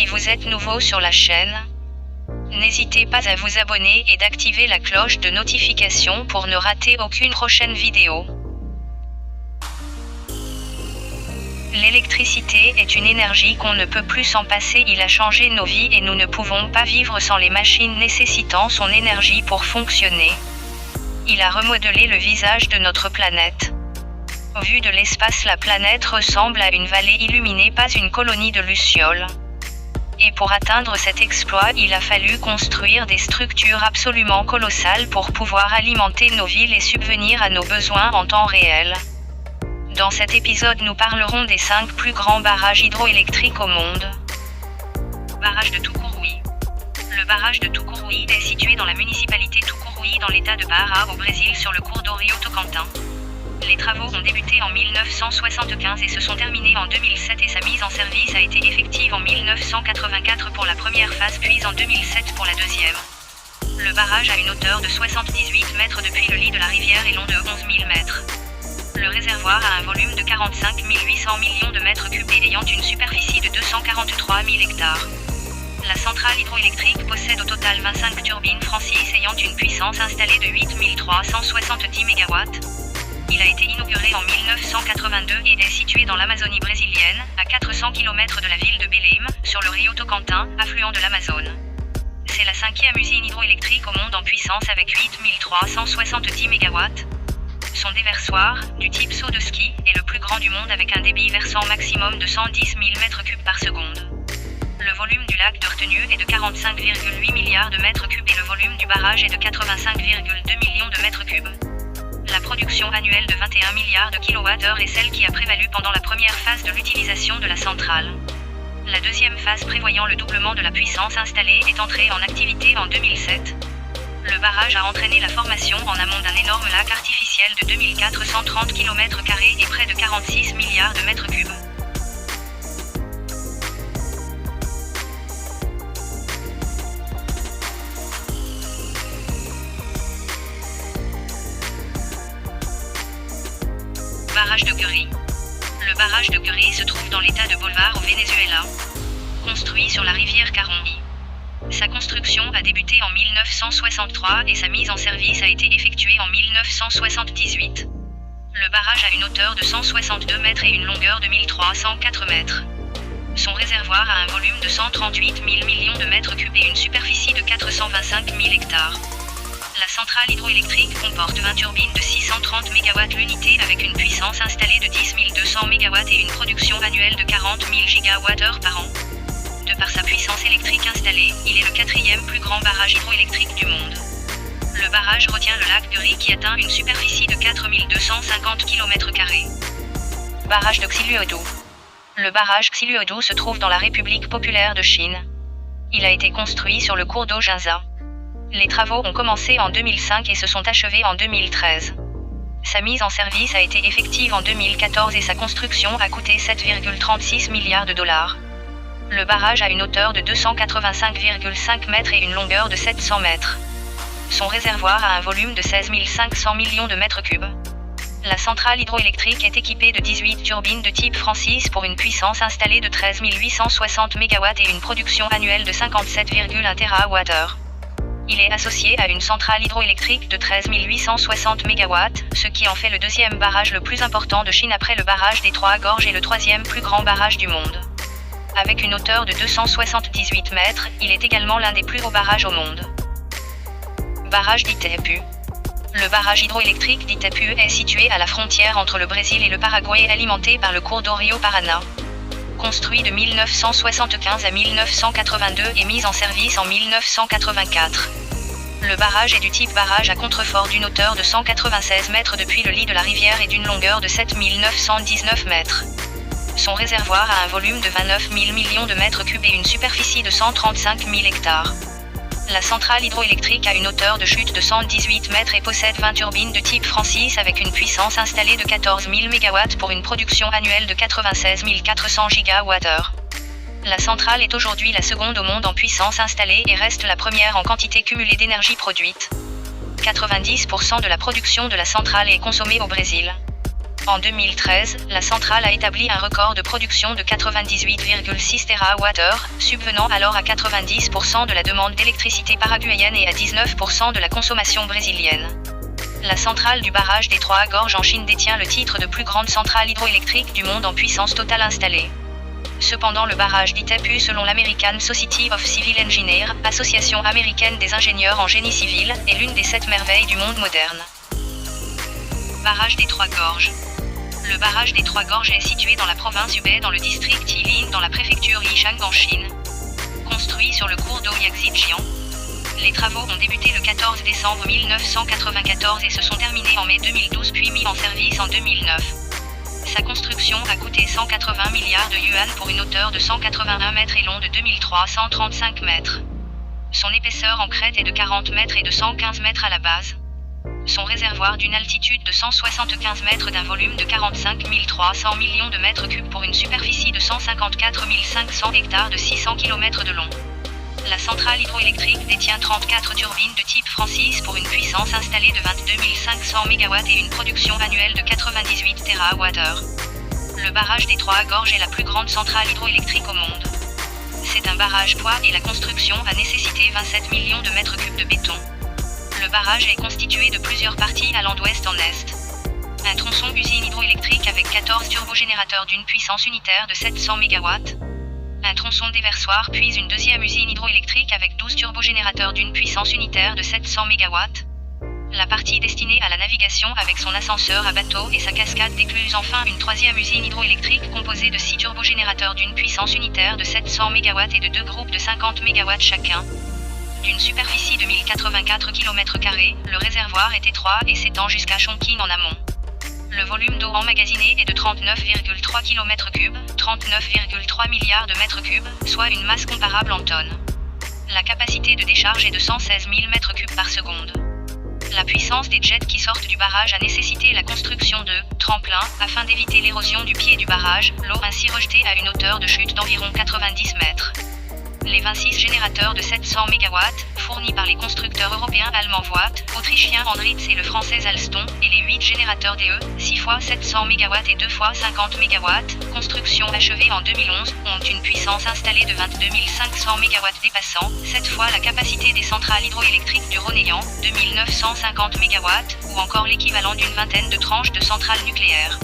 Si vous êtes nouveau sur la chaîne, n'hésitez pas à vous abonner et d'activer la cloche de notification pour ne rater aucune prochaine vidéo. L'électricité est une énergie qu'on ne peut plus s'en passer. Il a changé nos vies et nous ne pouvons pas vivre sans les machines nécessitant son énergie pour fonctionner. Il a remodelé le visage de notre planète. Vue de l'espace, la planète ressemble à une vallée illuminée, pas une colonie de lucioles. Et pour atteindre cet exploit, il a fallu construire des structures absolument colossales pour pouvoir alimenter nos villes et subvenir à nos besoins en temps réel. Dans cet épisode, nous parlerons des 5 plus grands barrages hydroélectriques au monde. Barrage de Tucuruí. Le barrage de Tucuruí est situé dans la municipalité Tucuruí dans l'état de Pará au Brésil sur le cours d'eau Rio Tocantins. Les travaux ont débuté en 1975 et se sont terminés en 2007 et sa mise en service a été effective en 1984 pour la première phase puis en 2007 pour la deuxième. Le barrage a une hauteur de 78 mètres depuis le lit de la rivière et long de 11 000 mètres. Le réservoir a un volume de 45 800 millions de mètres cubes et ayant une superficie de 243 000 hectares. La centrale hydroélectrique possède au total 25 turbines Francis ayant une puissance installée de 8 370 MW. Il a été inauguré en 1982 et est situé dans l'Amazonie brésilienne, à 400 km de la ville de Belém, sur le Rio Tocantins, affluent de l'Amazone. C'est la 5e usine hydroélectrique au monde en puissance avec 8 370 MW. Son déversoir, du type seau de ski, est le plus grand du monde avec un débit versant maximum de 110 000 m3 par seconde. Le volume du lac de retenue est de 45,8 milliards de mètres cubes et le volume du barrage est de 85,2 millions de mètres cubes. La production annuelle de 21 milliards de kWh est celle qui a prévalu pendant la première phase de l'utilisation de la centrale. La deuxième phase prévoyant le doublement de la puissance installée est entrée en activité en 2007. Le barrage a entraîné la formation en amont d'un énorme lac artificiel de 2430 km² et près de 46 milliards de mètres cubes. Barrage de Guri. Le barrage de Guri se trouve dans l'état de Bolívar au Venezuela. Construit sur la rivière Carongi. Sa construction a débuté en 1963 et sa mise en service a été effectuée en 1978. Le barrage a une hauteur de 162 mètres et une longueur de 1304 mètres. Son réservoir a un volume de 138 000 millions de mètres cubes et une superficie de 425 000 hectares. La centrale hydroélectrique comporte 20 turbines de 630 MW l'unité avec une puissance installée de 10 200 MW et une production annuelle de 40 000 GWh par an. De par sa puissance électrique installée, il est le 4e plus grand barrage hydroélectrique du monde. Le barrage retient le lac Guri qui atteint une superficie de 4 250 km². Barrage de Xiluodo. Le barrage Xiluodo se trouve dans la République populaire de Chine. Il a été construit sur le cours d'eau Jinza. Les travaux ont commencé en 2005 et se sont achevés en 2013. Sa mise en service a été effective en 2014 et sa construction a coûté 7,36 milliards de dollars. Le barrage a une hauteur de 285,5 mètres et une longueur de 700 mètres. Son réservoir a un volume de 16 500 millions de mètres cubes. La centrale hydroélectrique est équipée de 18 turbines de type Francis pour une puissance installée de 13 860 MW et une production annuelle de 57,1 TWh. Il est associé à une centrale hydroélectrique de 13 860 MW, ce qui en fait le deuxième barrage le plus important de Chine après le barrage des Trois Gorges et le 3e plus grand barrage du monde. Avec une hauteur de 278 mètres, il est également l'un des plus hauts barrages au monde. Barrage d'Itaipú. Le barrage hydroélectrique d'Itaipú est situé à la frontière entre le Brésil et le Paraguay alimenté par le cours d'eau Rio Paraná. Construit de 1975 à 1982 et mis en service en 1984. Le barrage est du type barrage à contrefort d'une hauteur de 196 mètres depuis le lit de la rivière et d'une longueur de 7 919 mètres. Son réservoir a un volume de 29 000 millions de mètres cubes et une superficie de 135 000 hectares. La centrale hydroélectrique a une hauteur de chute de 118 mètres et possède 20 turbines de type Francis avec une puissance installée de 14 000 MW pour une production annuelle de 96 400 GWh. La centrale est aujourd'hui la seconde au monde en puissance installée et reste la première en quantité cumulée d'énergie produite. 90% de la production de la centrale est consommée au Brésil. En 2013, la centrale a établi un record de production de 98,6 TWh, subvenant alors à 90% de la demande d'électricité paraguayenne et à 19% de la consommation brésilienne. La centrale du barrage des Trois Gorges en Chine détient le titre de plus grande centrale hydroélectrique du monde en puissance totale installée. Cependant, le barrage d'Itapu, selon l'American Society of Civil Engineers, association américaine des ingénieurs en génie civil, est l'une des 7 merveilles du monde moderne. Barrage des Trois Gorges. Le barrage des Trois Gorges est situé dans la province Hubei dans le district Yilin dans la préfecture Yichang en Chine. Construit sur le cours d'eau Yangtze-Jiang. Les travaux ont débuté le 14 décembre 1994 et se sont terminés en mai 2012 puis mis en service en 2009. Sa construction a coûté 180 milliards de yuan pour une hauteur de 181 mètres et long de 2335 mètres. Son épaisseur en crête est de 40 mètres et de 115 mètres à la base. Son réservoir d'une altitude de 175 mètres d'un volume de 45 300 millions de mètres cubes pour une superficie de 154 500 hectares de 600 km de long. La centrale hydroélectrique détient 34 turbines de type Francis pour une puissance installée de 22 500 MW et une production annuelle de 98 TWh. Le barrage des Trois Gorges est la plus grande centrale hydroélectrique au monde. C'est un barrage poids et la construction a nécessité 27 millions de mètres cubes de béton. Le barrage est constitué de plusieurs parties allant d'ouest en est. Un tronçon usine hydroélectrique avec 14 turbogénérateurs d'une puissance unitaire de 700 MW. Un tronçon déversoir puis une deuxième usine hydroélectrique avec 12 turbogénérateurs d'une puissance unitaire de 700 MW. La partie destinée à la navigation avec son ascenseur à bateau et sa cascade d'écluse, enfin une troisième usine hydroélectrique composée de 6 turbogénérateurs d'une puissance unitaire de 700 MW et de 2 groupes de 50 MW chacun. D'une superficie de 1084 km², le réservoir est étroit et s'étend jusqu'à Chongqing en amont. Le volume d'eau emmagasiné est de 39,3 km3, 39,3 milliards de mètres cubes, soit une masse comparable en tonnes. La capacité de décharge est de 116 000 m3 par seconde. La puissance des jets qui sortent du barrage a nécessité la construction de tremplins afin d'éviter l'érosion du pied du barrage, l'eau ainsi rejetée à une hauteur de chute d'environ 90 mètres. Les 26 générateurs de 700 MW, fournis par les constructeurs européens allemands Voith, autrichiens Andritz et le français Alstom, et les 8 générateurs DE, 6 x 700 MW et 2 x 50 MW, construction achevée en 2011, ont une puissance installée de 22 500 MW dépassant 7 fois la capacité des centrales hydroélectriques du Rhône-Ayant, 2950 MW, ou encore l'équivalent d'une vingtaine de tranches de centrales nucléaires.